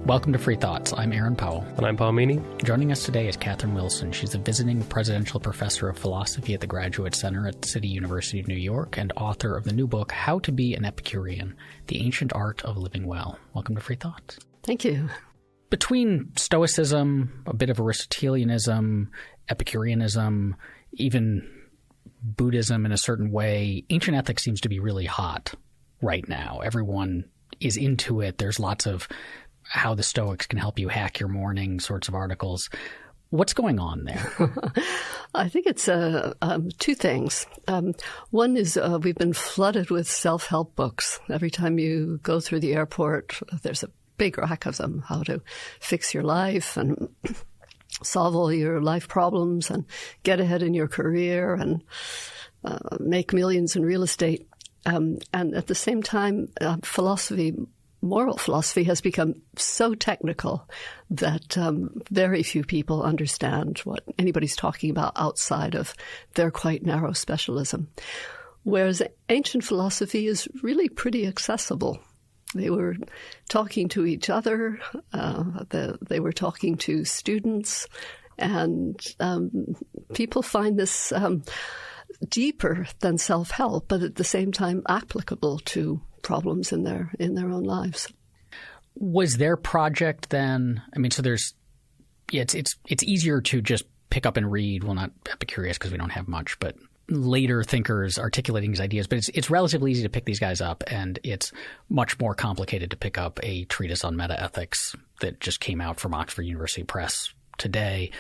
Welcome to Free Thoughts. I'm Aaron Powell. And I'm Paul Meany. Joining us today is Catherine Wilson. She's a visiting presidential professor of philosophy at the Graduate Center at the City University of New York and author of the new book, How to Be an Epicurean, The Ancient Art of Living Well. Welcome to Free Thoughts. Thank you. Between Stoicism, a bit of Aristotelianism, Epicureanism, even Buddhism in a certain way, ancient ethics seems to be really hot right now. Everyone is into it. There's lots of how the Stoics can help you hack your morning sorts of articles. What's going on there? I think it's two things. One is we've been flooded with self-help books. Every time you go through the airport, there's a big rack of them, how to fix your life and solve all your life problems and get ahead in your career and make millions in real estate. And at the same time, moral philosophy has become so technical that very few people understand what anybody's talking about outside of their quite narrow specialism. Whereas ancient philosophy is really pretty accessible. They were talking to each other. They were talking to students. And people find this deeper than self-help, but at the same time applicable to problems in their own lives. Was their project then? I mean, so there's it's easier to just pick up and read. Well, not Epicurus because we don't have much, but later thinkers articulating these ideas. But it's relatively easy to pick these guys up, and it's much more complicated to pick up a treatise on metaethics that just came out from Oxford University Press today.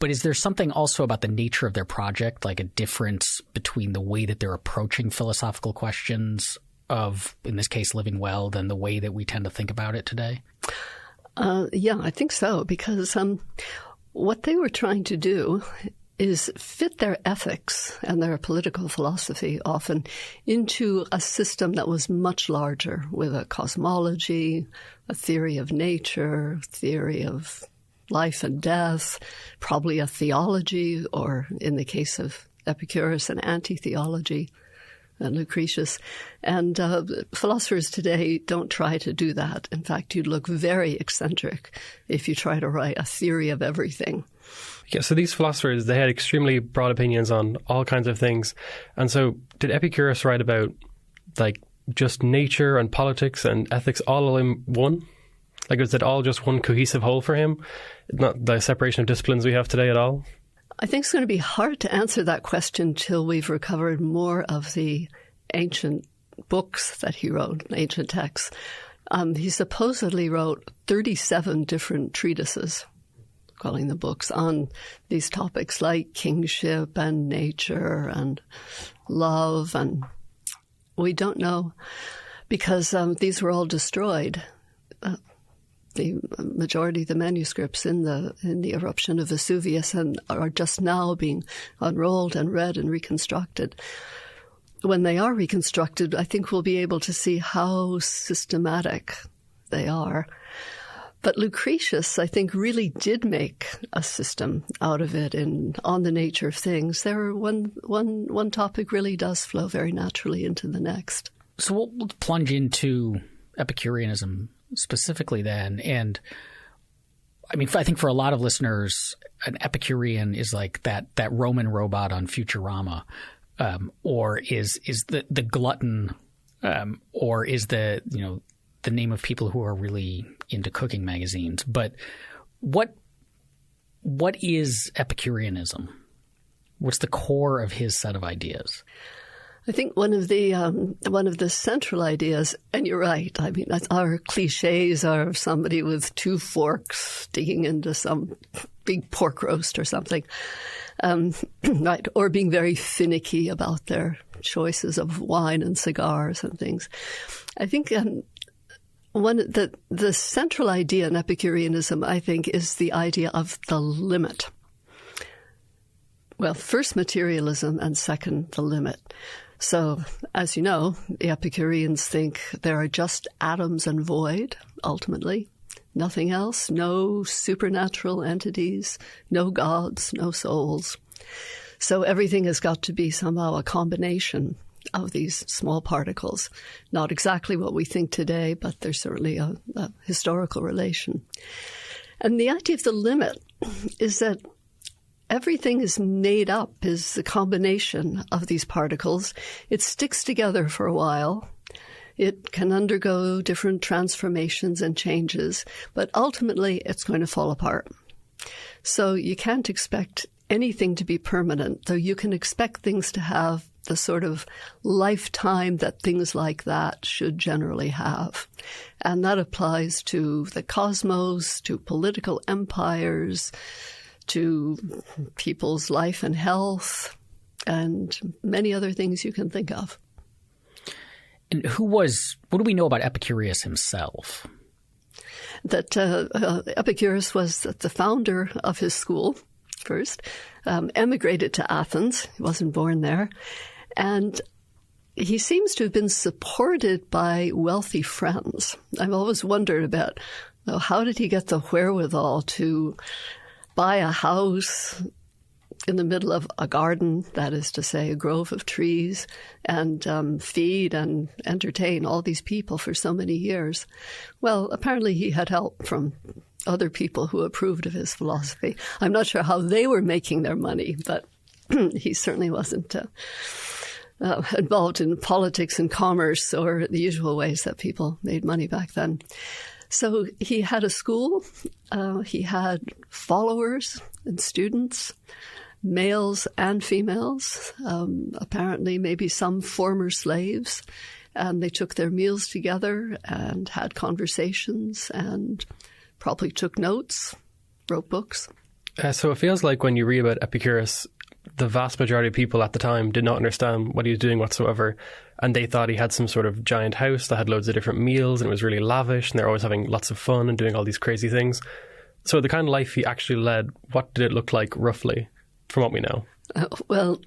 But is there something also about the nature of their project, like a difference between the way that they're approaching philosophical questions of, in this case, living well, than the way that we tend to think about it today? Yeah, I think so, because what they were trying to do is fit their ethics and their political philosophy often into a system that was much larger, with a cosmology, a theory of nature, theory of life and death, probably a theology, or in the case of Epicurus, an anti-theology, and Lucretius. And philosophers today don't try to do that. In fact, you'd look very eccentric if you try to write a theory of everything. Yeah, so these philosophers, they had extremely broad opinions on all kinds of things. And so did Epicurus write about, like, just nature and politics and ethics all in one? Like, is it all just one cohesive whole for him? Not the separation of disciplines we have today at all? I think it's going to be hard to answer that question till we've recovered more of the ancient books that he wrote, ancient texts. He supposedly wrote 37 different treatises, calling the books, on these topics like kingship and nature and love. And we don't know because these were all destroyed. The majority of the manuscripts in the eruption of Vesuvius and are just now being unrolled and read and reconstructed. When they are reconstructed, I think we'll be able to see how systematic they are. But Lucretius, I think, really did make a system out of it on the nature of things. One topic really does flow very naturally into the next. So we'll plunge into Epicureanism specifically then. And I mean, I think for a lot of listeners, an Epicurean is like that Roman robot on Futurama, or is the glutton, or is the name of people who are really into cooking magazines. But what is Epicureanism? What's the core of his set of ideas? I think one of the central ideas, and you're right, I mean, our cliches are somebody with two forks digging into some big pork roast or something, right? Or being very finicky about their choices of wine and cigars and things. I think the central idea in Epicureanism, I think, is the idea of the limit. Well, first materialism and second the limit. So, as you know, the Epicureans think there are just atoms and void, ultimately. Nothing else, no supernatural entities, no gods, no souls. So everything has got to be somehow a combination of these small particles. Not exactly what we think today, but there's certainly a historical relation. And the idea of the limit is that everything is made up, is a combination of these particles. It sticks together for a while. It can undergo different transformations and changes, but ultimately it's going to fall apart. So you can't expect anything to be permanent, though you can expect things to have the sort of lifetime that things like that should generally have. And that applies to the cosmos, to political empires, to people's life and health, and many other things you can think of. And what do we know about Epicurus himself? That Epicurus was the founder of his school first, emigrated to Athens. He wasn't born there. And he seems to have been supported by wealthy friends. I've always wondered about how did he get the wherewithal to buy a house in the middle of a garden, that is to say, a grove of trees, and feed and entertain all these people for so many years. Well, apparently he had help from other people who approved of his philosophy. I'm not sure how they were making their money, but he certainly wasn't involved in politics and commerce or the usual ways that people made money back then. So he had a school, he had followers and students, males and females, apparently maybe some former slaves, and they took their meals together and had conversations and probably took notes, wrote books. So it feels like when you read about Epicurus, the vast majority of people at the time did not understand what he was doing whatsoever, and they thought he had some sort of giant house that had loads of different meals and it was really lavish and they're always having lots of fun and doing all these crazy things. So the kind of life he actually led, what did it look like roughly from what we know? Well,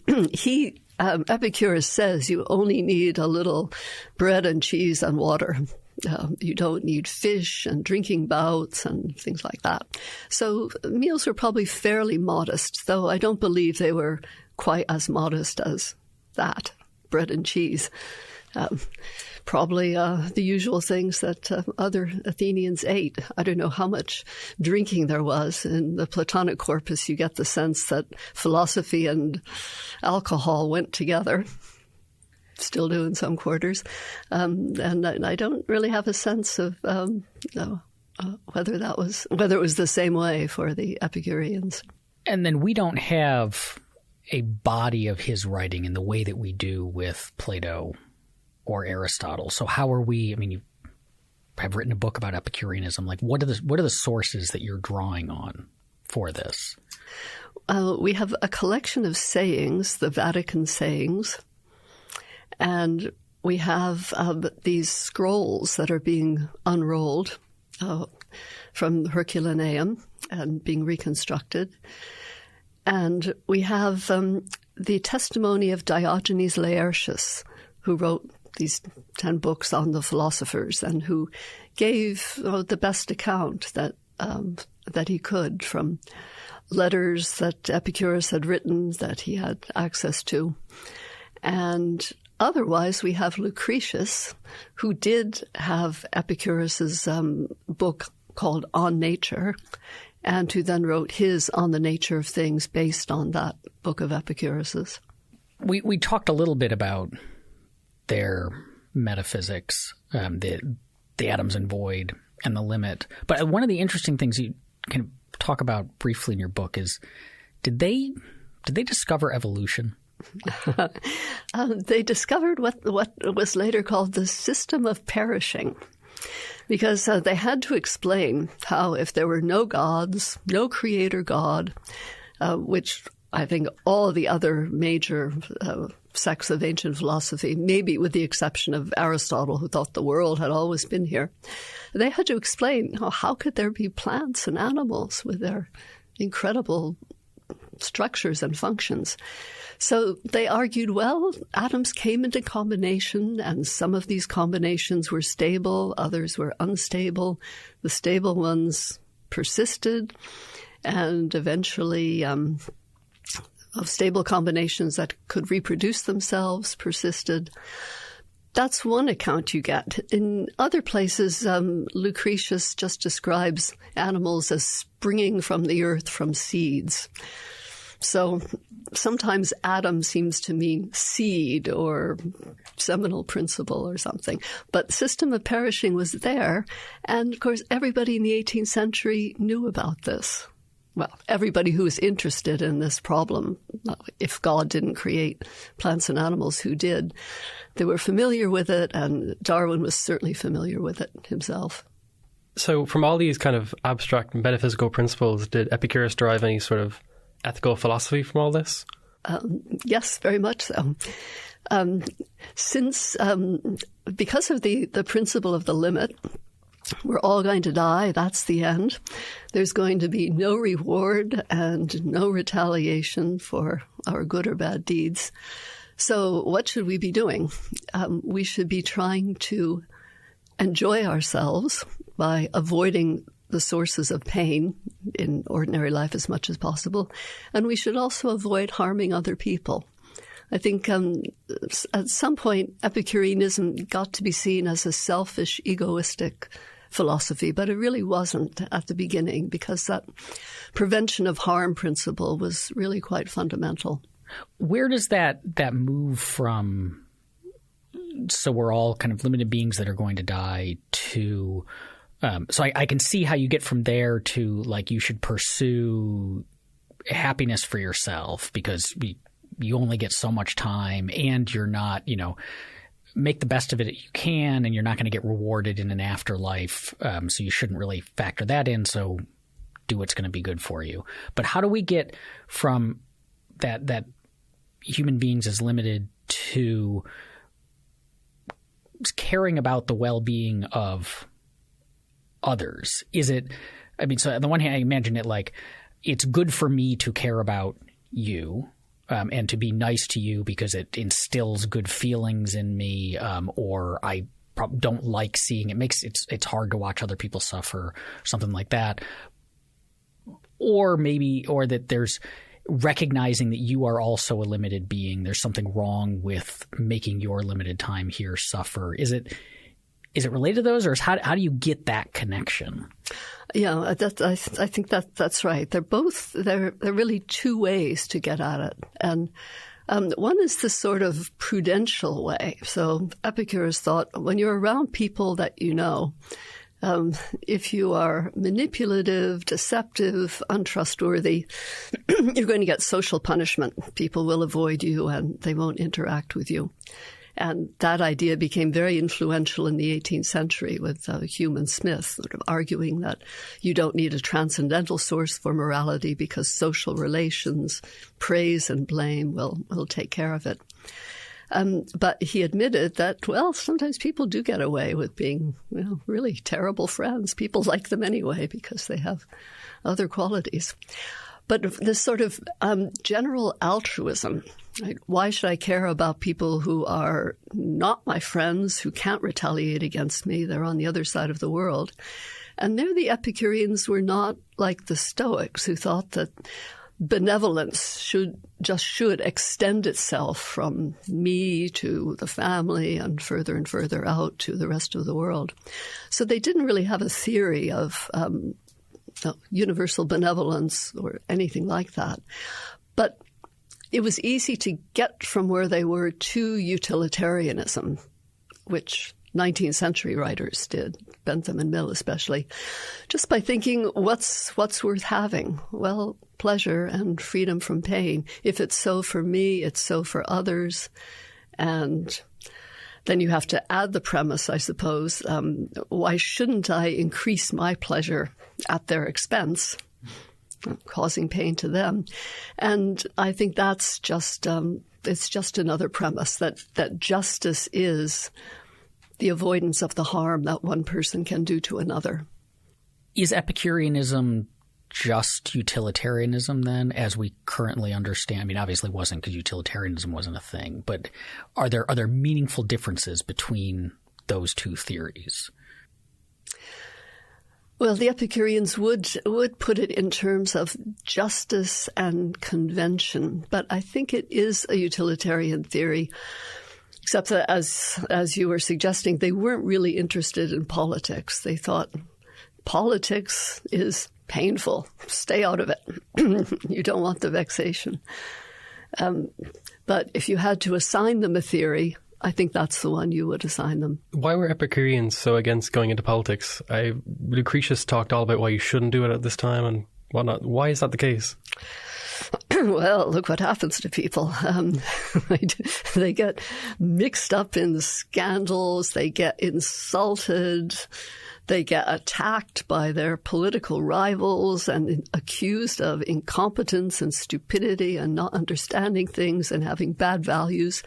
Epicurus says you only need a little bread and cheese and water. You don't need fish and drinking bouts and things like that. So meals were probably fairly modest, though I don't believe they were quite as modest as that, bread and cheese. Probably the usual things that other Athenians ate. I don't know how much drinking there was. In the Platonic corpus, you get the sense that philosophy and alcohol went together. Still do in some quarters. And I don't really have a sense of whether it was the same way for the Epicureans. And then we don't have a body of his writing in the way that we do with Plato or Aristotle. So how are we, you have written a book about Epicureanism. Like what are the sources that you're drawing on for this? We have a collection of sayings, the Vatican sayings, and we have these scrolls that are being unrolled from the Herculaneum and being reconstructed. And we have the testimony of Diogenes Laertius, who wrote these 10 books on the philosophers and who gave the best account that he could from letters that Epicurus had written that he had access to. And otherwise, we have Lucretius, who did have Epicurus's book called On Nature, and who then wrote his On the Nature of Things based on that book of Epicurus's. We talked a little bit about their metaphysics, the atoms and void and the limit. But one of the interesting things you can talk about briefly in your book is, did they discover evolution? They discovered what was later called the system of perishing, because they had to explain how if there were no gods, no creator God, which I think all the other major sects of ancient philosophy, maybe with the exception of Aristotle, who thought the world had always been here, they had to explain how could there be plants and animals with their incredible structures and functions. So they argued, well, atoms came into combination, and some of these combinations were stable, others were unstable. The stable ones persisted, and eventually stable combinations that could reproduce themselves persisted. That's one account you get. In other places, Lucretius just describes animals as springing from the earth from seeds. So sometimes Adam seems to mean seed or seminal principle or something. But system of perishing was there. And, of course, everybody in the 18th century knew about this. Well, everybody who was interested in this problem, if God didn't create plants and animals, who did? They were familiar with it, and Darwin was certainly familiar with it himself. So from all these kind of abstract metaphysical principles, did Epicurus derive any sort of ethical philosophy from all this? Yes, very much so. Because of the principle of the limit, we're all going to die. That's the end. There's going to be no reward and no retaliation for our good or bad deeds. So what should we be doing? We should be trying to enjoy ourselves by avoiding the sources of pain in ordinary life as much as possible. And we should also avoid harming other people. I think at some point, Epicureanism got to be seen as a selfish, egoistic philosophy, but it really wasn't at the beginning, because that prevention of harm principle was really quite fundamental. Where does that move from, so we're all kind of limited beings that are going to die, to so I can see how you get from there to, like, you should pursue happiness for yourself because you only get so much time, and you're not, make the best of it you can, and you're not going to get rewarded in an afterlife. So you shouldn't really factor that in. So do what's going to be good for you. But how do we get from that human beings is limited to caring about the well-being of others? Is it, so on the one hand, I imagine it like it's good for me to care about you. And to be nice to you because it instills good feelings in me, or I don't like seeing it. It's hard to watch other people suffer, something like that. Or that there's recognizing that you are also a limited being. There's something wrong with making your limited time here suffer. Is it related to those, or how do you get that connection? Yeah, I think that's right. They're really two ways to get at it. And one is the sort of prudential way. So Epicurus thought when you're around people that you know, if you are manipulative, deceptive, untrustworthy, you're going to get social punishment. People will avoid you and they won't interact with you. And that idea became very influential in the 18th century with Hume and Smith, sort of arguing that you don't need a transcendental source for morality because social relations, praise and blame will take care of it. But he admitted that, well, sometimes people do get away with being really terrible friends. People like them anyway because they have other qualities. But this sort of general altruism, right? Why should I care about people who are not my friends, who can't retaliate against me? They're on the other side of the world. And there the Epicureans were not like the Stoics, who thought that benevolence should extend itself from me to the family and further out to the rest of the world. So they didn't really have a theory of universal benevolence or anything like that. But it was easy to get from where they were to utilitarianism, which 19th century writers did, Bentham and Mill especially, just by thinking, what's worth having? Well, pleasure and freedom from pain. If it's so for me, it's so for others. And then you have to add the premise, I suppose, why shouldn't I increase my pleasure at their expense, causing pain to them? And I think that's just it's just another premise that justice is the avoidance of the harm that one person can do to another. Is Epicureanism just utilitarianism then, as we currently understand? I mean, obviously it wasn't, because utilitarianism wasn't a thing, but are there meaningful differences between those two theories? Well, the Epicureans would put it in terms of justice and convention, but I think it is a utilitarian theory, except that as you were suggesting, they weren't really interested in politics. They thought politics is painful. Stay out of it. You don't want the vexation. But if you had to assign them a theory, I think that's the one you would assign them. Why were Epicureans so against going into politics? Lucretius talked all about why you shouldn't do it at this time and whatnot. Why is that the case? Well, look what happens to people. They get mixed up in scandals. They get insulted. They get attacked by their political rivals and accused of incompetence and stupidity and not understanding things and having bad values.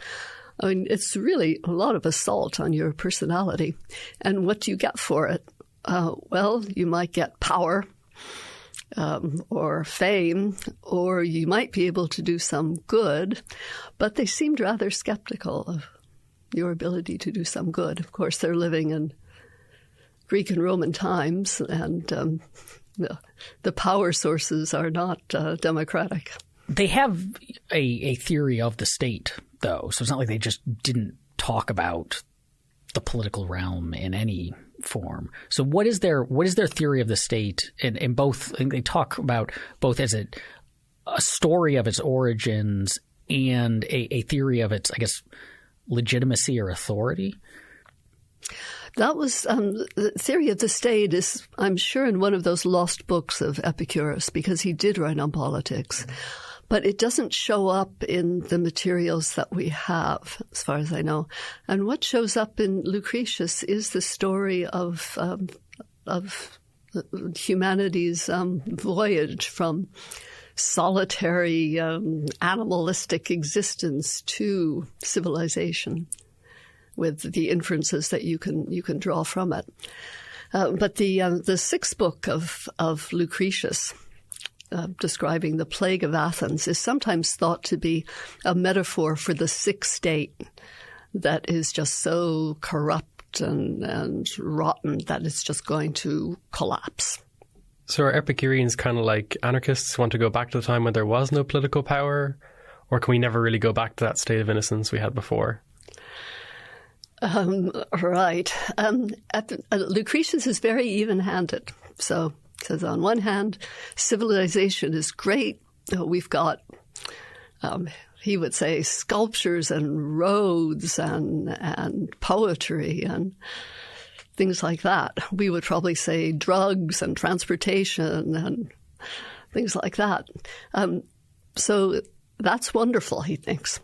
I mean, it's really a lot of assault on your personality. And what do you get for it? Well, you might get power or fame, or you might be able to do some good, but they seemed rather skeptical of your ability to do some good. Of course, they're living in Greek and Roman times, and the power sources are not democratic. They have a theory of the state, though, so it's not like they just didn't talk about the political realm in any form. So what is their theory of the state? In both, I think they talk about both as a story of its origins and a theory of its, I guess, legitimacy or authority. That was the theory of the state is, I'm sure, in one of those lost books of Epicurus, because he did write on politics. But it doesn't show up in the materials that we have, as far as I know. And what shows up in Lucretius is the story of humanity's voyage from solitary animalistic existence to civilization, with the inferences that you can draw from it. But the sixth book of Lucretius, describing the plague of Athens, is sometimes thought to be a metaphor for the sick state that is just so corrupt and rotten that it's just going to collapse. So are Epicureans kind of like anarchists, want to go back to the time when there was no political power? Or can we never really go back to that state of innocence we had before? Right. Lucretius is very even-handed. So it says, on one hand, civilization is great. We've got, he would say, sculptures and roads and poetry and things like that. We would probably say drugs and transportation and things like that. So that's wonderful, he thinks.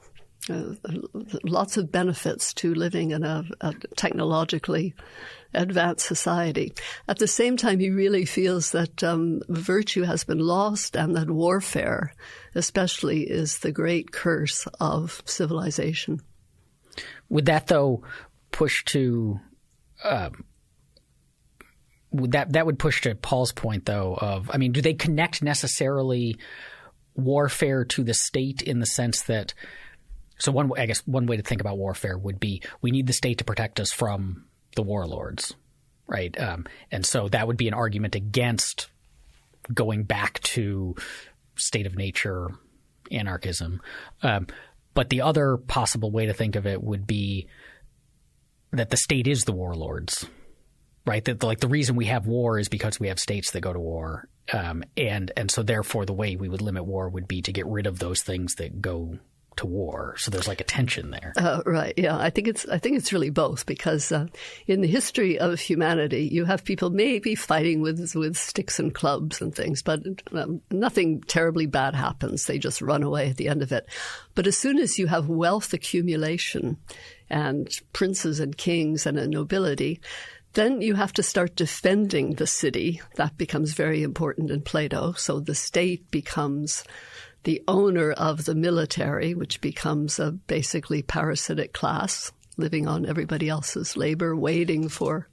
Lots of benefits to living in a technologically advanced society. At the same time, he really feels that virtue has been lost and that warfare, especially, is the great curse of civilization. Would that, though, push to that would push to Paul's point, though, of, I mean, do they connect necessarily warfare to the state in the sense that, so one way to think about warfare would be we need the state to protect us from the warlords, right? And so that would be an argument against going back to state of nature anarchism. But the other possible way to think of it would be that the state is the warlords, right? That the reason we have war is because we have states that go to war. And so therefore the way we would limit war would be to get rid of those things that go to war. So there's like a tension there. Right. Yeah. I think it's really both, because in the history of humanity, you have people maybe fighting with sticks and clubs and things, but nothing terribly bad happens. They just run away at the end of it. But as soon as you have wealth accumulation and princes and kings and a nobility, then you have to start defending the city. That becomes very important in Plato. So the state becomes the owner of the military, which becomes a basically parasitic class living on everybody else's labor, waiting for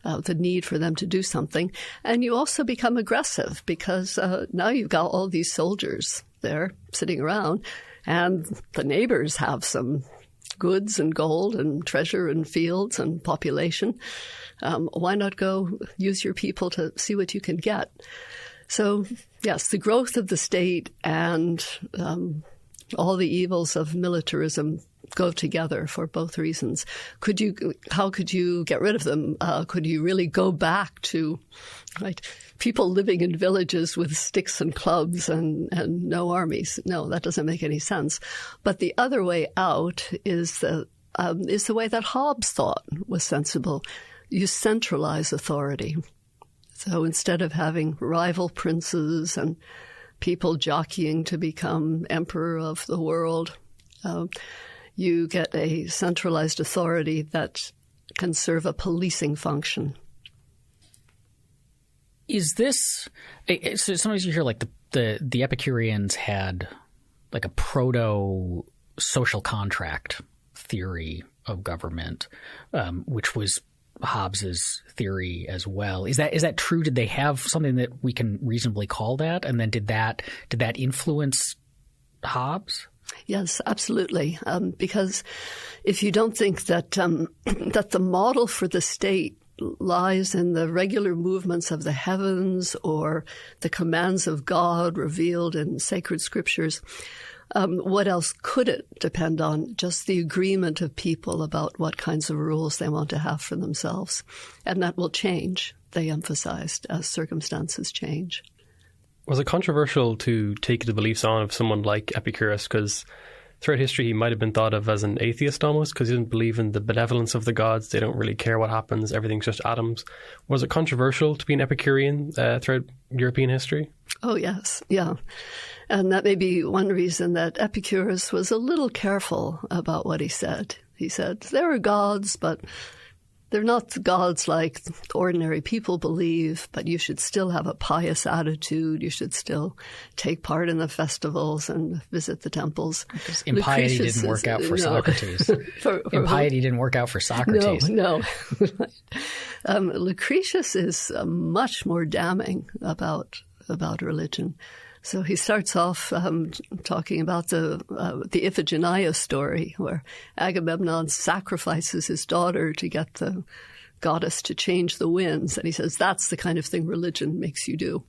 the need for them to do something. And you also become aggressive because now you've got all these soldiers there sitting around, and the neighbors have some goods and gold and treasure and fields and population. Why not go use your people to see what you can get? So, yes, the growth of the state and all the evils of militarism go together for both reasons. How could you get rid of them? Could you really go back to people living in villages with sticks and clubs and no armies? No, that doesn't make any sense. But the other way out is the way that Hobbes thought was sensible. You centralize authority. So instead of having rival princes and people jockeying to become emperor of the world, you get a centralized authority that can serve a policing function. Is this so? Sometimes you hear like the Epicureans had like a proto social contract theory of government, which was Hobbes's theory as well. Is that true? Did they have something that we can reasonably call that? And then did that influence Hobbes? Yes, absolutely. Because if you don't think that that the model for the state lies in the regular movements of the heavens or the commands of God revealed in sacred scriptures, what else could it depend on? Just the agreement of people about what kinds of rules they want to have for themselves. And that will change, they emphasized, as circumstances change. Was it controversial to take the beliefs on of someone like Epicurus? Because throughout history, he might have been thought of as an atheist almost, because he didn't believe in the benevolence of the gods. They don't really care what happens. Everything's just atoms. Was it controversial to be an Epicurean throughout European history? Oh, yes. Yeah. And that may be one reason that Epicurus was a little careful about what he said. He said, there are gods, but they're not gods like ordinary people believe, but you should still have a pious attitude. You should still take part in the festivals and visit the temples. Impiety didn't work out for Socrates. Impiety didn't work out for Socrates. No. Lucretius is much more damning about religion. So he starts off talking about the Iphigenia story, where Agamemnon sacrifices his daughter to get the goddess to change the winds. And he says that's the kind of thing religion makes you do.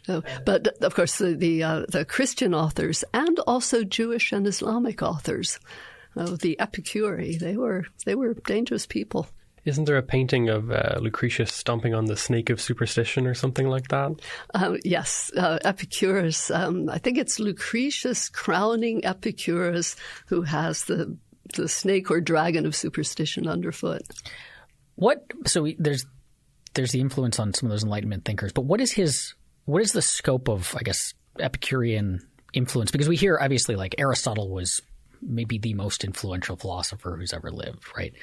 So, but of course, the Christian authors and also Jewish and Islamic authors, the Epicuri, they were dangerous people. Isn't there a painting of Lucretius stomping on the snake of superstition or something like that? Yes, Epicurus. I think it's Lucretius crowning Epicurus, who has the snake or dragon of superstition underfoot. So there's the influence on some of those Enlightenment thinkers, but what is the scope of, I guess, Epicurean influence? Because we hear obviously like Aristotle was maybe the most influential philosopher who's ever lived, right?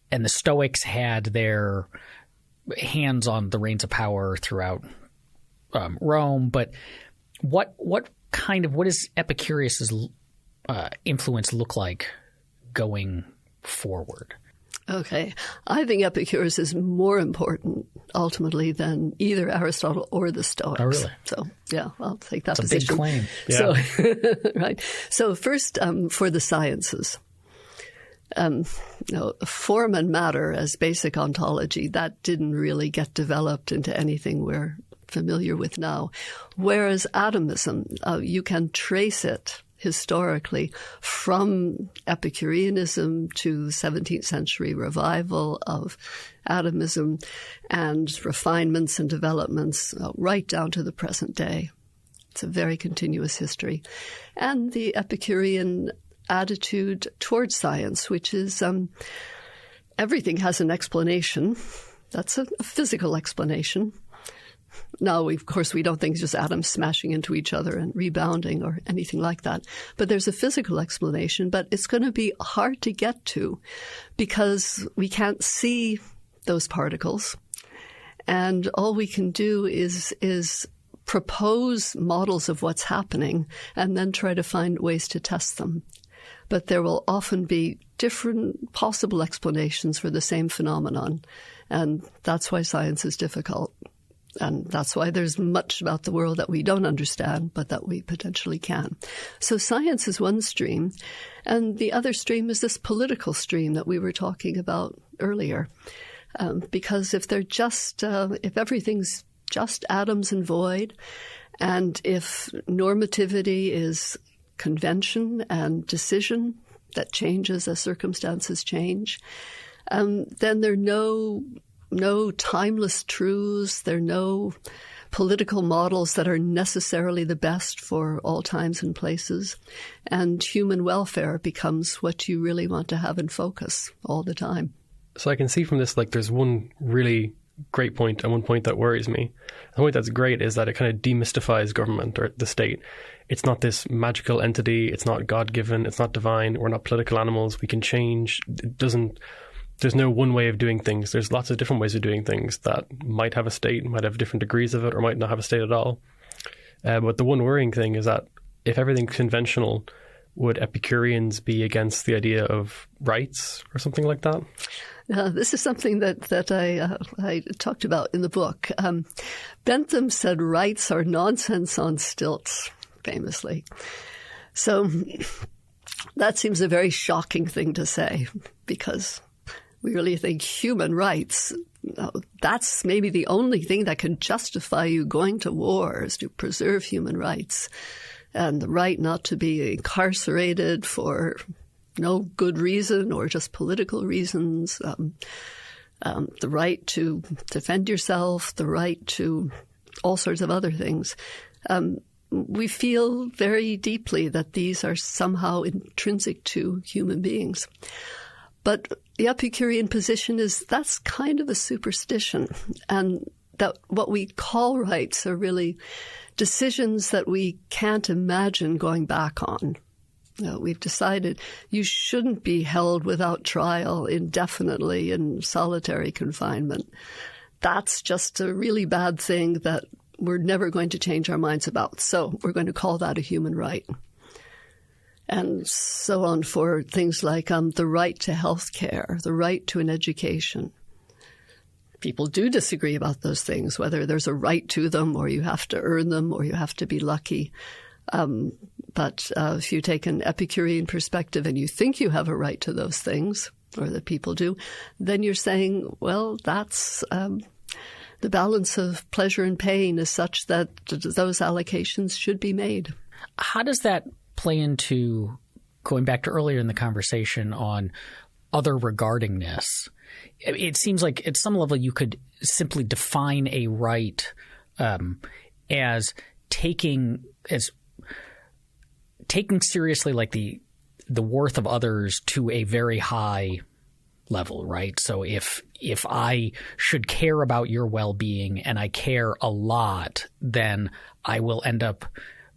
And the Stoics had their hands on the reins of power throughout Rome. But what does Epicurus's influence look like going forward? Okay. I think Epicurus is more important ultimately than either Aristotle or the Stoics. Oh, really? So, yeah, I'll take that That's position. a big claim. Yeah. So, right. So first, for the sciences. Form and matter as basic ontology, that didn't really get developed into anything we're familiar with now. Whereas atomism, you can trace it historically from Epicureanism to the 17th century revival of atomism and refinements and developments right down to the present day. It's a very continuous history. And the Epicurean attitude towards science, which is everything has an explanation. That's a physical explanation. Now, of course, we don't think just atoms smashing into each other and rebounding or anything like that. But there's a physical explanation, but it's going to be hard to get to because we can't see those particles. And all we can do is propose models of what's happening and then try to find ways to test them. But there will often be different possible explanations for the same phenomenon. And that's why science is difficult. And that's why there's much about the world that we don't understand, but that we potentially can. So science is one stream. And the other stream is this political stream that we were talking about earlier. Because if they're just, if everything's just atoms and void, and if normativity is convention and decision that changes as circumstances change, then there are no timeless truths. There are no political models that are necessarily the best for all times and places. And human welfare becomes what you really want to have in focus all the time. So I can see from this, like, there's one really great point and one point that worries me. The point that's great is that it kind of demystifies government or the state. It's not this magical entity. It's not God-given. It's not divine. We're not political animals. We can change. There's no one way of doing things. There's lots of different ways of doing things that might have a state, might have different degrees of it, or might not have a state at all. But the one worrying thing is that if everything's conventional, would Epicureans be against the idea of rights or something like that? This is something that I talked about in the book. Bentham said rights are nonsense on stilts, famously. So that seems a very shocking thing to say, because we really think human rights, that's maybe the only thing that can justify you going to war, is to preserve human rights. And the right not to be incarcerated for no good reason or just political reasons, the right to defend yourself, the right to all sorts of other things. We feel very deeply that these are somehow intrinsic to human beings. But the Epicurean position is that's kind of a superstition, and that what we call rights are really decisions that we can't imagine going back on. We've decided you shouldn't be held without trial indefinitely in solitary confinement. That's just a really bad thing that we're never going to change our minds about. So we're going to call that a human right. And so on for things like the right to health care, the right to an education. People do disagree about those things, whether there's a right to them or you have to earn them or you have to be lucky. But if you take an Epicurean perspective and you think you have a right to those things, or that people do, then you're saying, well, that's the balance of pleasure and pain is such that those allocations should be made. How does that play into, going back to earlier in the conversation on other regardingness? It seems like at some level you could simply define a right as taking seriously like the worth of others to a very high level, right? So if I should care about your well-being and I care a lot, then I will end up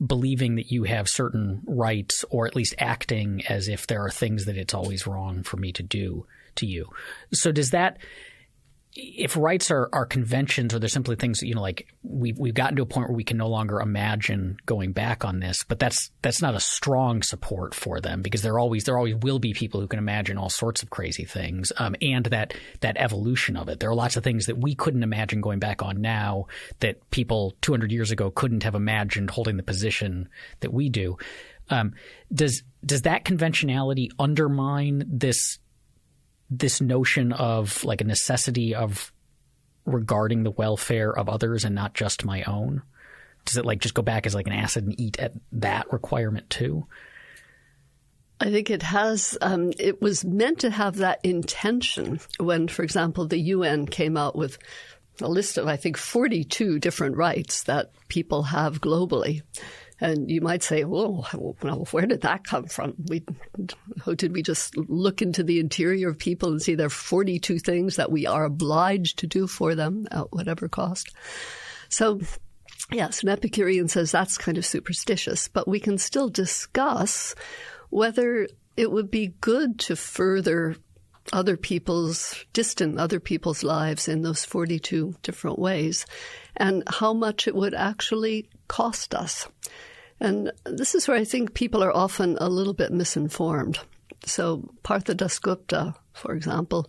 believing that you have certain rights, or at least acting as if there are things that it's always wrong for me to do to you. So does that, if rights are conventions, or they're simply things, like we've gotten to a point where we can no longer imagine going back on this, but that's not a strong support for them, because there always will be people who can imagine all sorts of crazy things, and that evolution of it. There are lots of things that we couldn't imagine going back on now that people 200 years ago couldn't have imagined holding the position that we do. Does that conventionality undermine this notion of like a necessity of regarding the welfare of others and not just my own? Does it like just go back as like an acid and eat at that requirement too? I think it has. It was meant to have that intention when, for example, the UN came out with a list of, I think, 42 different rights that people have globally. And you might say, well, where did that come from? Did we just look into the interior of people and see there are 42 things that we are obliged to do for them at whatever cost? So, yes, an Epicurean says that's kind of superstitious, but we can still discuss whether it would be good to further distant other people's lives in those 42 different ways, and how much it would actually cost us. And this is where I think people are often a little bit misinformed. So Partha Dasgupta, for example,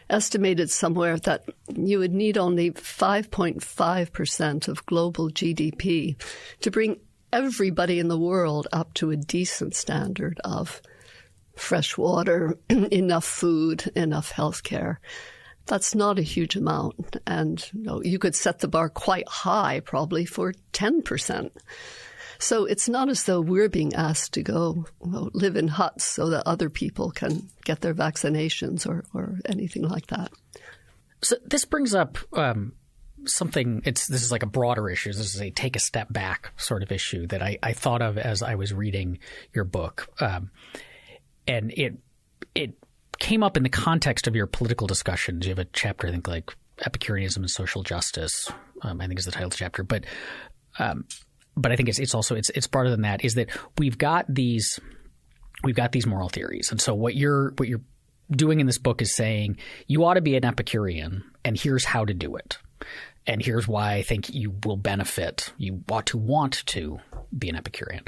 estimated somewhere that you would need only 5.5% of global GDP to bring everybody in the world up to a decent standard of fresh water, enough food, enough health care. That's not a huge amount. And you could set the bar quite high, probably for 10%. So it's not as though we're being asked to go live in huts so that other people can get their vaccinations or anything like that. So this brings up something. This is like a broader issue. This is a take a step back sort of issue that I thought of as I was reading your book, and it came up in the context of your political discussions. You have a chapter, I think, like Epicureanism and Social Justice. I think is the title of the chapter, but I think it's also broader than that. Is that we've got these moral theories, and so what you're doing in this book is saying you ought to be an Epicurean, and here's how to do it. And here's why I think you will benefit. You ought to want to be an Epicurean.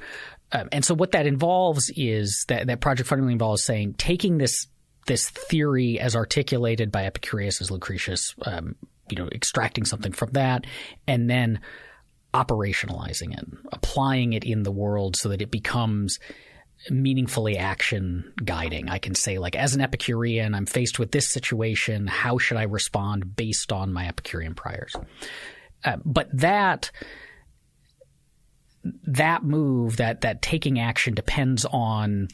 And so what that involves is that project fundamentally involves saying taking this theory as articulated by Epicurus as Lucretius, extracting something from that, and then operationalizing it, applying it in the world so that it becomes meaningfully action guiding. I can say, like, as an Epicurean, I'm faced with this situation. How should I respond based on my Epicurean priors? But that move, that taking action, depends on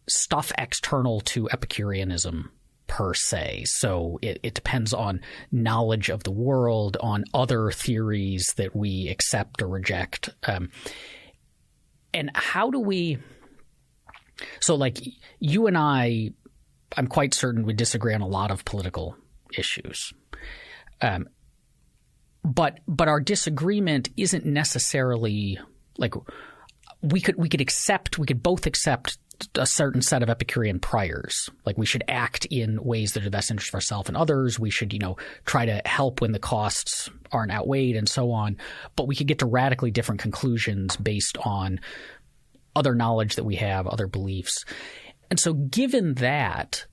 stuff external to Epicureanism per se. So it depends on knowledge of the world, on other theories that we accept or reject. And how do we – so like you and I'm quite certain we disagree on a lot of political issues. But our disagreement isn't necessarily like we could both accept a certain set of Epicurean priors. Like we should act in ways that are the best interest of ourselves and others. We should, try to help when the costs aren't outweighed and so on. But we could get to radically different conclusions based on other knowledge that we have, other beliefs. And so given that,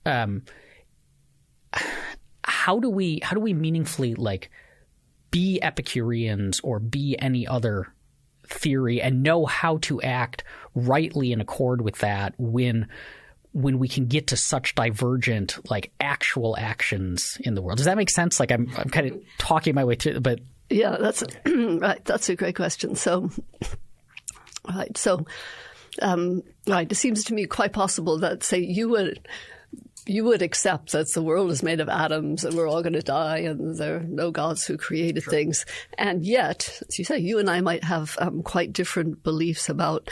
how do we meaningfully like be Epicureans or be any other theory and know how to act rightly in accord with that when we can get to such divergent like actual actions in the world? Does that make sense? Like I'm kind of talking my way through, but yeah, that's right. That's a great question. So, right. So, right. It seems to me quite possible that, say, you would accept that the world is made of atoms and we're all going to die and there are no gods who created things. And yet, as you say, you and I might have quite different beliefs about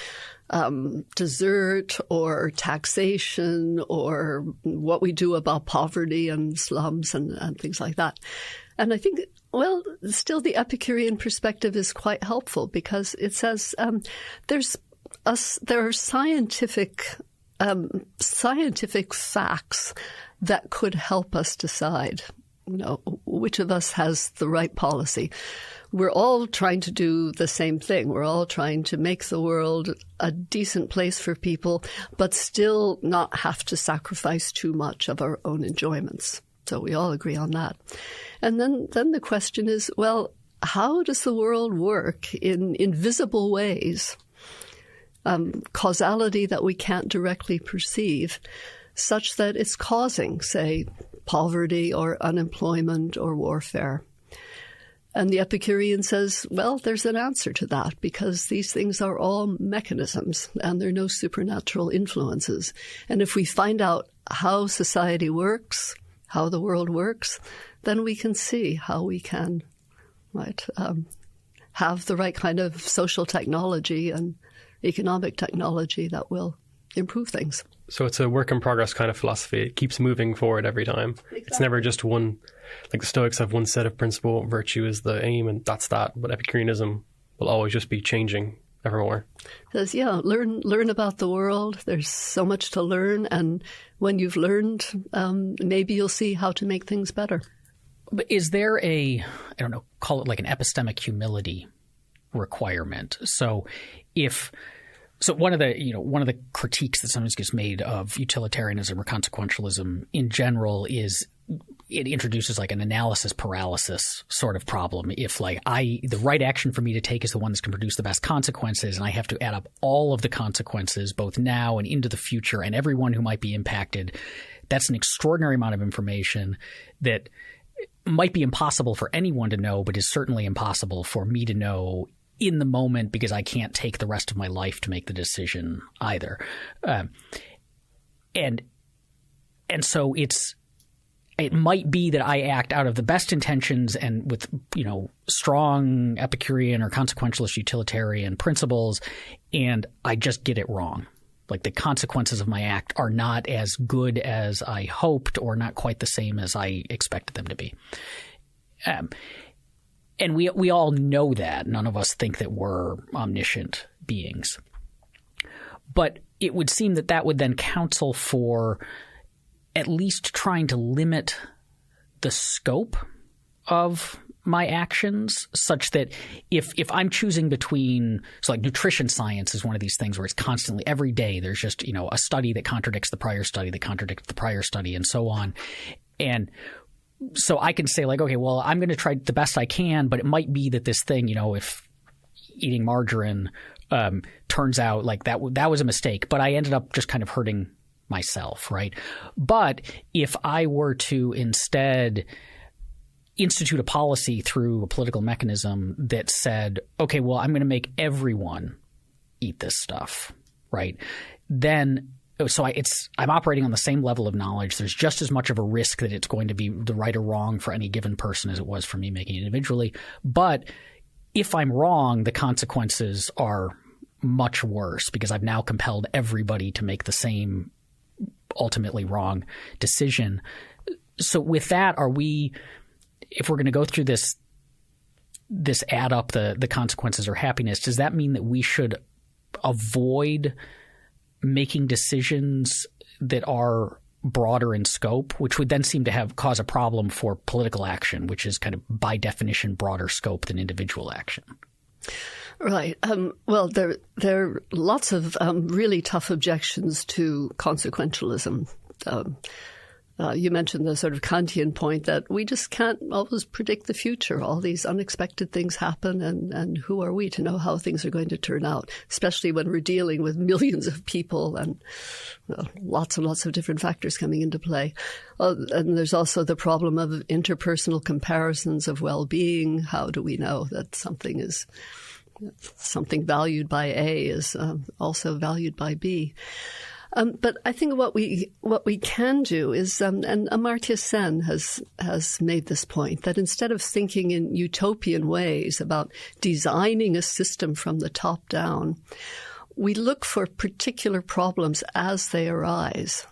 desert or taxation or what we do about poverty and slums and things like that. And I think, well, still the Epicurean perspective is quite helpful because it says there are scientific facts that could help us decide, which of us has the right policy. We're all trying to do the same thing. We're all trying to make the world a decent place for people, but still not have to sacrifice too much of our own enjoyments. So we all agree on that. And then the question is, well, how does the world work in invisible ways? Causality that we can't directly perceive, such that it's causing, say, poverty or unemployment or warfare. And the Epicurean says, well, there's an answer to that because these things are all mechanisms and there are no supernatural influences. And if we find out how society works, how the world works, then we can see how we can have the right kind of social technology and economic technology that will improve things. So it's a work in progress kind of philosophy. It keeps moving forward every time. Exactly. It's never just one, like the Stoics have one set of principle, virtue is the aim, and that's that. But Epicureanism will always just be changing evermore. It says, learn about the world. There's so much to learn. And when you've learned, maybe you'll see how to make things better. But is there call it like an epistemic humility requirement? So So one of the critiques that sometimes gets made of utilitarianism or consequentialism in general is it introduces like an analysis paralysis sort of problem. If the right action for me to take is the one that's going to produce the best consequences, and I have to add up all of the consequences both now and into the future and everyone who might be impacted, that's an extraordinary amount of information that might be impossible for anyone to know, but is certainly impossible for me to know in the moment because I can't take the rest of my life to make the decision either. And so it might be that I act out of the best intentions and with, strong Epicurean or consequentialist utilitarian principles, and I just get it wrong. Like the consequences of my act are not as good as I hoped or not quite the same as I expected them to be. And we all know that. None of us think that we're omniscient beings. But it would seem that would then counsel for at least trying to limit the scope of my actions such that if I'm choosing between – so like nutrition science is one of these things where it's constantly – every day there's just a study that contradicts the prior study that contradicts the prior study and so on. And – so I can say like, okay, well, I'm going to try the best I can, but it might be that this thing, if eating margarine turns out like that was a mistake, but I ended up just kind of hurting myself, right? But if I were to instead institute a policy through a political mechanism that said, okay, well, I'm going to make everyone eat this stuff, right? Then so I'm operating on the same level of knowledge. There's just as much of a risk that it's going to be the right or wrong for any given person as it was for me making it individually. But if I'm wrong, the consequences are much worse because I've now compelled everybody to make the same ultimately wrong decision. So with that, if we're going to go through this add up the consequences or happiness, does that mean that we should avoid making decisions that are broader in scope, which would then seem to cause a problem for political action, which is kind of by definition broader scope than individual action? Right. Well, there are lots of really tough objections to consequentialism. You mentioned the sort of Kantian point that we just can't always predict the future. All these unexpected things happen, and who are we to know how things are going to turn out, especially when we're dealing with millions of people and lots and lots of different factors coming into play. And there's also the problem of interpersonal comparisons of well-being. How do we know that something valued by A is also valued by B? But I think what we can do is, and Amartya Sen has made this point, that instead of thinking in utopian ways about designing a system from the top down, we look for particular problems as they arise.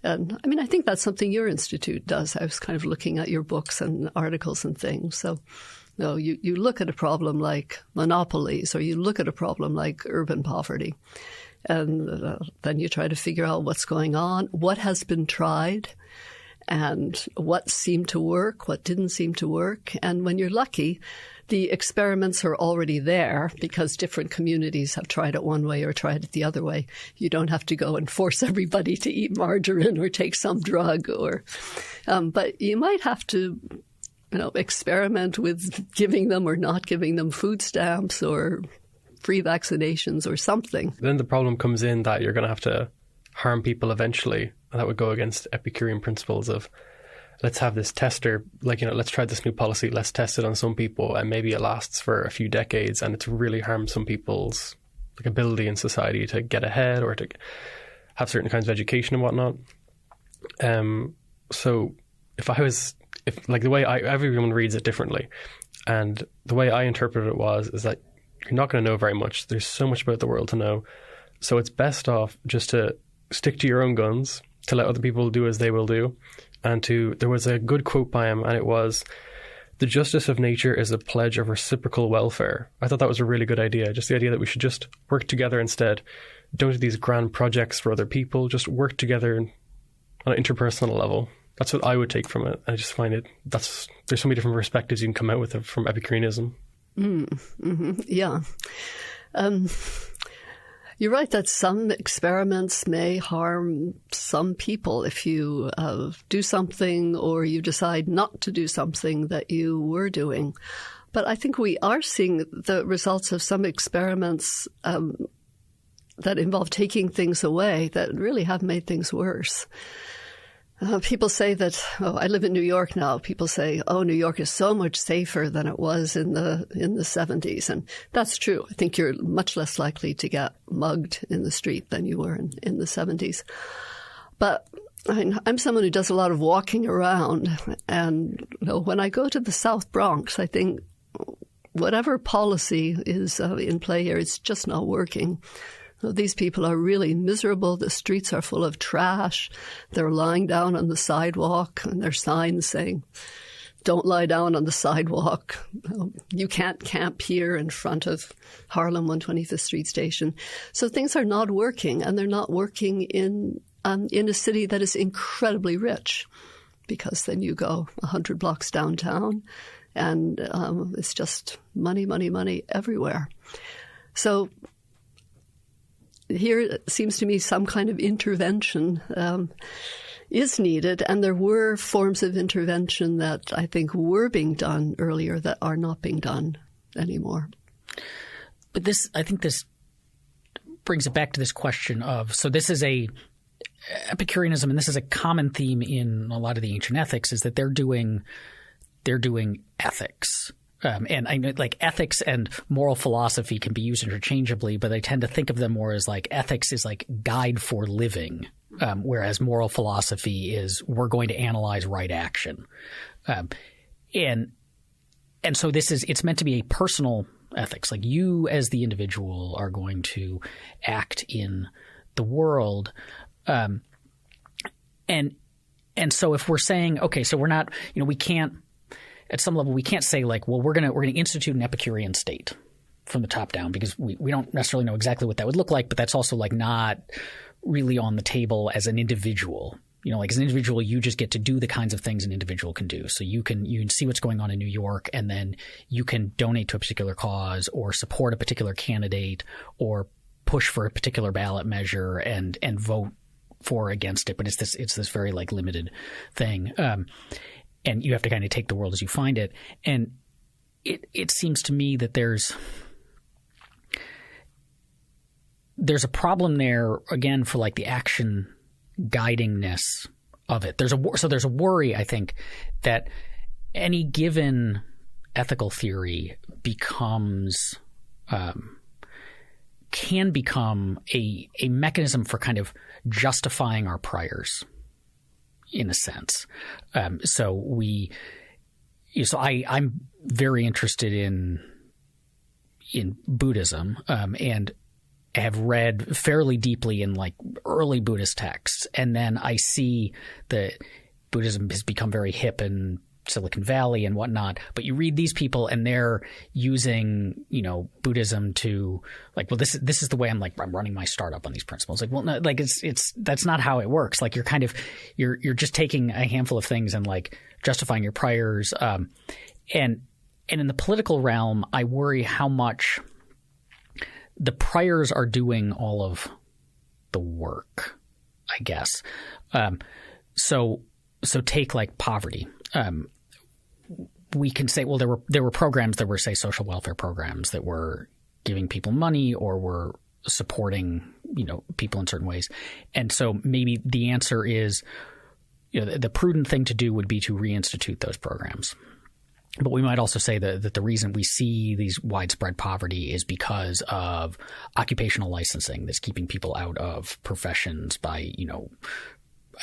And I mean, I think that's something your institute does. I was kind of looking at your books and articles and things. So you look at a problem like monopolies, or you look at a problem like urban poverty. And then you try to figure out what's going on, what has been tried, and what seemed to work, what didn't seem to work. And when you're lucky, the experiments are already there because different communities have tried it one way or tried it the other way. You don't have to go and force everybody to eat margarine or take some drug, but you might have to experiment with giving them or not giving them food stamps or free vaccinations or something. Then the problem comes in that you're going to have to harm people eventually. And that would go against Epicurean principles of let's have this tester, let's try this new policy, let's test it on some people, and maybe it lasts for a few decades and it's really harmed some people's ability in society to get ahead or to have certain kinds of education and whatnot. So the way everyone reads it differently, and the way I interpreted it is that you're not going to know very much. There's so much about the world to know. So it's best off just to stick to your own guns, to let other people do as they will do. And there was a good quote by him, and it was, "The justice of nature is a pledge of reciprocal welfare." I thought that was a really good idea. Just the idea that we should just work together instead. Don't do these grand projects for other people. Just work together on an interpersonal level. That's what I would take from it. I just find there's so many different perspectives you can come out with it from Epicureanism. Mm-hmm. Yeah. You're right that some experiments may harm some people if you do something or you decide not to do something that you were doing. But I think we are seeing the results of some experiments that involve taking things away that really have made things worse. People say that, I live in New York now. People say, New York is so much safer than it was in the 70s. And that's true. I think you're much less likely to get mugged in the street than you were in the 70s. But I'm someone who does a lot of walking around. And when I go to the South Bronx, I think whatever policy is in play here, it's just not working. These people are really miserable. The streets are full of trash. They're lying down on the sidewalk, and there's signs saying, don't lie down on the sidewalk. You can't camp here in front of Harlem 125th Street Station. So things are not working, and they're not working in a city that is incredibly rich, because then you go 100 blocks downtown, and it's just money, money, money everywhere. So here it seems to me some kind of intervention is needed, and there were forms of intervention that I think were being done earlier that are not being done anymore. But I think this brings it back to this question of, so this is Epicureanism, and this is a common theme in a lot of the ancient ethics, is that they're doing ethics. And I know, like, ethics and moral philosophy can be used interchangeably, but I tend to think of them more as like ethics is like guide for living, whereas moral philosophy is we're going to analyze right action. And so it's meant to be a personal ethics. Like, you as the individual are going to act in the world. And so if we're saying, okay, so we're not, we can't, at some level, we can't say like, well, we're going to institute an Epicurean state from the top down, because we don't necessarily know exactly what that would look like, but that's also like not really on the table as an individual. Like as an individual, you just get to do the kinds of things an individual can do. So you can see what's going on in New York, and then you can donate to a particular cause or support a particular candidate or push for a particular ballot measure and vote for or against it. But it's this very like limited thing. And you have to kind of take the world as you find it. And it seems to me that there's a problem there, again, for like the action guidingness of it. There's a worry, I think, that any given ethical theory can become a mechanism for kind of justifying our priors, in a sense. I'm very interested in Buddhism, and have read fairly deeply in like early Buddhist texts. And then I see that Buddhism has become very hip in Silicon Valley and whatnot. But you read these people and they're using, Buddhism to like, well, this is the way I'm running my startup on these principles. Like, well, no, like that's not how it works. Like you're just taking a handful of things and like justifying your priors. And in the political realm, I worry how much the priors are doing all of the work, I guess. So take like poverty. We can say, well, there were programs that were, say, social welfare programs that were giving people money or were supporting, people in certain ways. And so maybe the answer is, the prudent thing to do would be to reinstitute those programs. But we might also say that the reason we see these widespread poverty is because of occupational licensing that's keeping people out of professions by,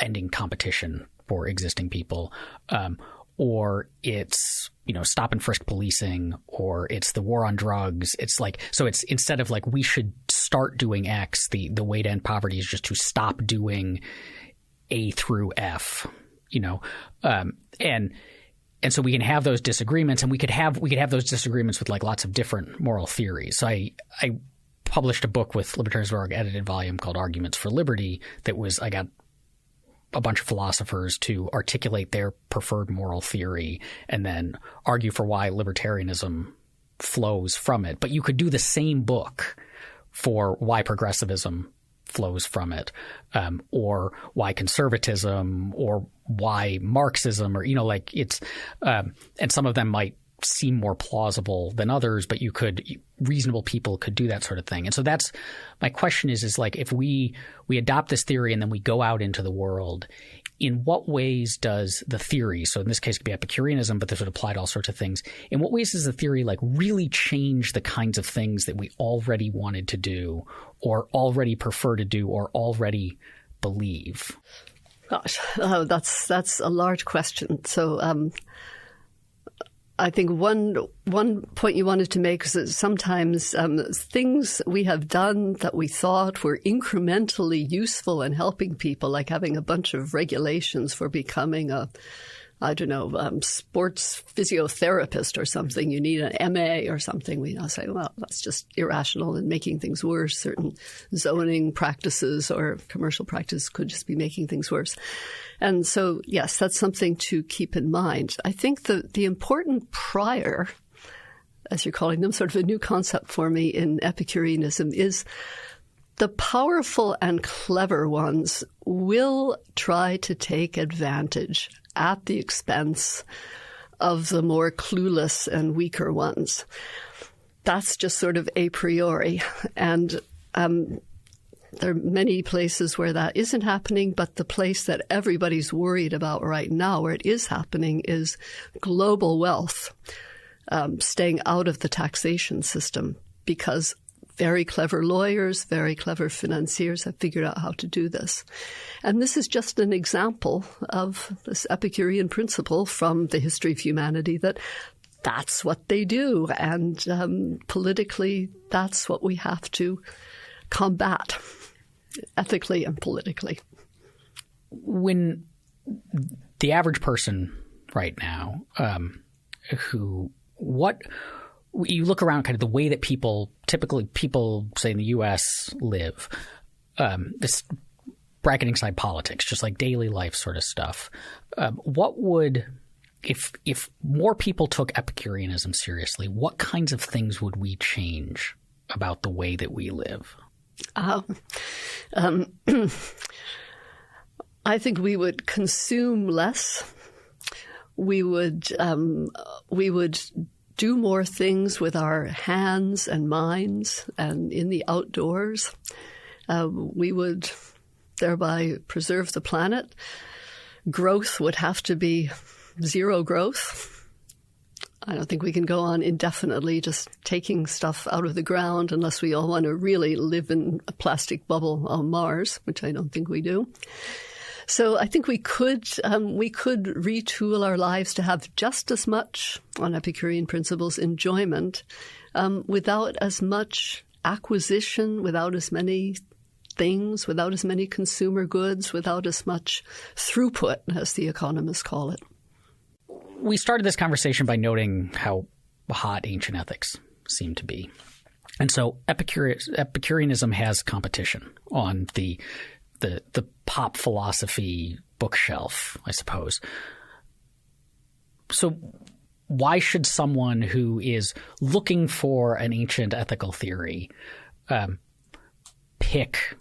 ending competition for existing people. Or it's, stop and frisk policing, or it's the war on drugs. It's like, so it's instead of like we should start doing X, the way to end poverty is just to stop doing A through F, and so we can have those disagreements, and we could have those disagreements with like lots of different moral theories. So I published a book with Libertarianism.org, edited volume called Arguments for Liberty. I got a bunch of philosophers to articulate their preferred moral theory and then argue for why libertarianism flows from it. But you could do the same book for why progressivism flows from it, or why conservatism, or why Marxism, or, it's, and some of them might seem more plausible than others, but reasonable people could do that sort of thing. And so that's my question is like, if we adopt this theory and then we go out into the world, in what ways does the theory, so in this case it could be Epicureanism, but this would apply to all sorts of things, in what ways does the theory like really change the kinds of things that we already wanted to do, or already prefer to do, or already believe? Gosh, that's a large question. So I think one point you wanted to make is that sometimes things we have done that we thought were incrementally useful in helping people, like having a bunch of regulations for becoming sports physiotherapist or something. You need an MA or something. We now say, well, that's just irrational and making things worse. Certain zoning practices or commercial practice could just be making things worse. And so, yes, that's something to keep in mind. I think the important prior, as you're calling them, sort of a new concept for me in Epicureanism, is the powerful and clever ones will try to take advantage at the expense of the more clueless and weaker ones. That's just sort of a priori. And there are many places where that isn't happening, but the place that everybody's worried about right now, where it is happening, is global wealth staying out of the taxation system, because very clever lawyers, very clever financiers have figured out how to do this. And this is just an example of this Epicurean principle from the history of humanity, that that's what they do. And politically, that's what we have to combat, ethically and politically. When the average person right now, you look around kind of the way that typically people, say in the U.S., live, this bracketing aside politics, just like daily life sort of stuff. What would, if more people took Epicureanism seriously, what kinds of things would we change about the way that we live? I think we would consume less. We would do more things with our hands and minds and in the outdoors. We would thereby preserve the planet. Growth would have to be zero growth. I don't think we can go on indefinitely just taking stuff out of the ground unless we all want to really live in a plastic bubble on Mars, which I don't think we do. So I think we could retool our lives to have just as much, on Epicurean principles, enjoyment, without as much acquisition, without as many things, without as many consumer goods, without as much throughput, as the economists call it. We started this conversation by noting how hot ancient ethics seem to be. And so Epicureanism has competition on the pop philosophy bookshelf, I suppose. So why should someone who is looking for an ancient ethical theory pick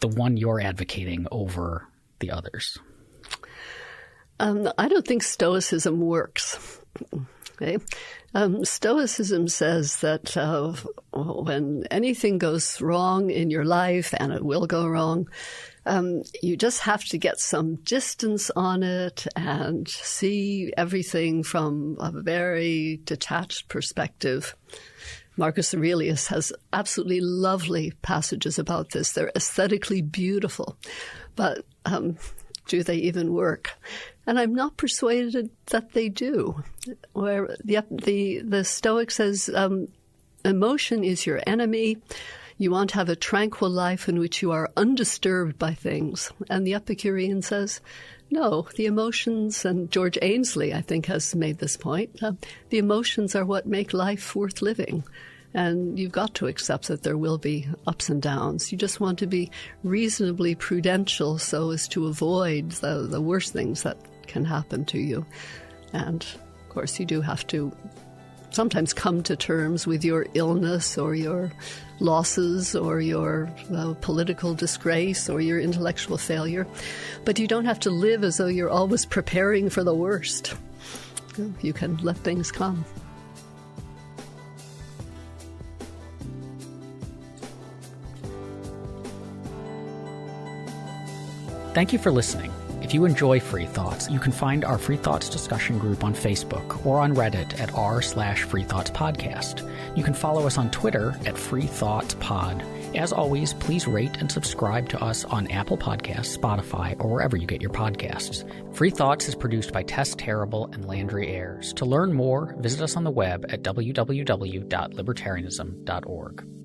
the one you're advocating over the others? I don't think Stoicism works. Okay? Stoicism says that when anything goes wrong in your life, and it will go wrong, you just have to get some distance on it and see everything from a very detached perspective. Marcus Aurelius has absolutely lovely passages about this. They're aesthetically beautiful, but do they even work? And I'm not persuaded that they do. Where the Stoic says emotion is your enemy. You want to have a tranquil life in which you are undisturbed by things. And the Epicurean says, no, the emotions, and George Ainsley, I think, has made this point, the emotions are what make life worth living. And you've got to accept that there will be ups and downs. You just want to be reasonably prudential so as to avoid the worst things that can happen to you. And, of course, you do have to sometimes come to terms with your illness or your losses or your political disgrace or your intellectual failure. But you don't have to live as though you're always preparing for the worst. You can let things come. Thank you for listening. If you enjoy Free Thoughts, you can find our Free Thoughts discussion group on Facebook or on Reddit at r/freethoughtspodcast. You can follow us on Twitter at freethoughtspod. As always, please rate and subscribe to us on Apple Podcasts, Spotify, or wherever you get your podcasts. Free Thoughts is produced by Tess Terrible and Landry Ayers. To learn more, visit us on the web at www.libertarianism.org.